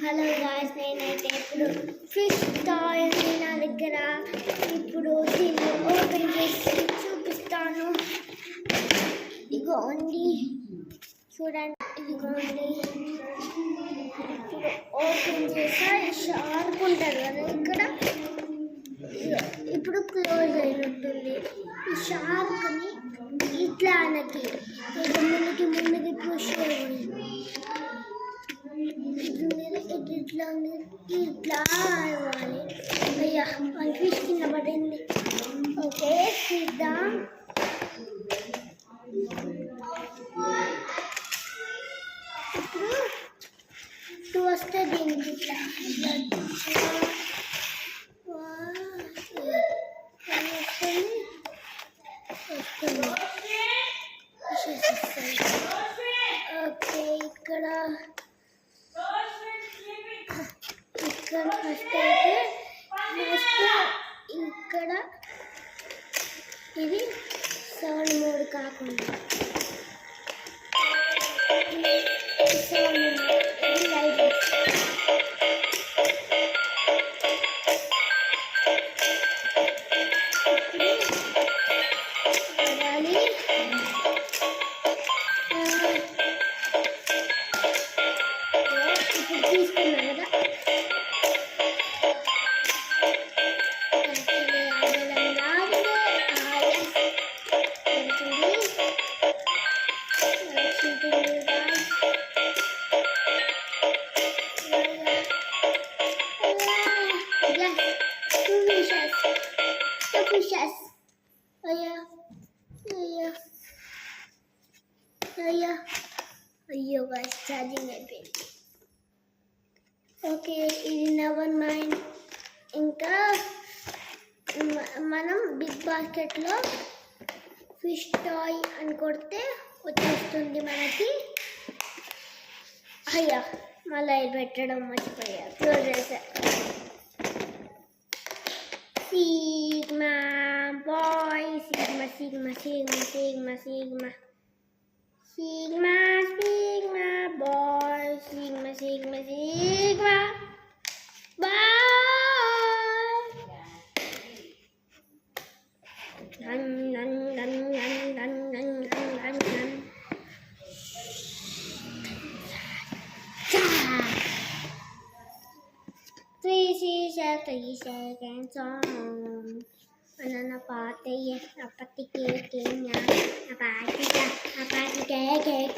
Hello guys, నేనైతే ఇప్పుడు fish toy ఉంది నా దగ్గర. ఇప్పుడు దీన్ని ఓపెన్ చేసి చూపిస్తాను. ఇదిగోండి, చూడండి, ఇదిగోండి. ఇప్పుడు ఓపెన్ చేసా, షార్ప్ ఉంటుంది కదా ఇక్కడ. ఇప్పుడు క్లోజ్ అయినట్టుంది. ఈ షార్ప్ని ఇట్లా అనకి ముందుకి పుష్ చేయాలి. ఇట్లా అవ్వాలి. అయ్యా, ఫిష్ కింద పడింది. ఓకే, చూద్దాం. ఇప్పుడు టూ వస్తే దీనికి ఇట్లా వస్తుంది. ఓకే, ఇక్కడ ఫస్ట్ అయితే ఇక్కడ ఇది 7 మోడ్ కాకుండా 7 ఇది లైట్. ఇప్పుడు తీసుకున్నాను కదా, అయ్యో గాయ్స్, ఛార్జింగ్ అయిపోయింది. ఓకే, ఇది నెవర్ మైండ్. ఇంకా మనం బిగ్ బాస్కెట్లో ఫిష్ టాయ్ అని కొడితే వచ్చేస్తుంది మనకి. అయ్యా, మళ్ళీ పెట్టడం మర్చిపోయా, క్లోజ్ చేసా. Sigma boy, sigma sigma sigma sigma sigma sigma sigma boy, sigma sigma sigma boy. నన్ నన్ నన్ నన్ నన్ నన్ నన్ నన్. 3 seconds on. Banana party, a party cake, a party cake.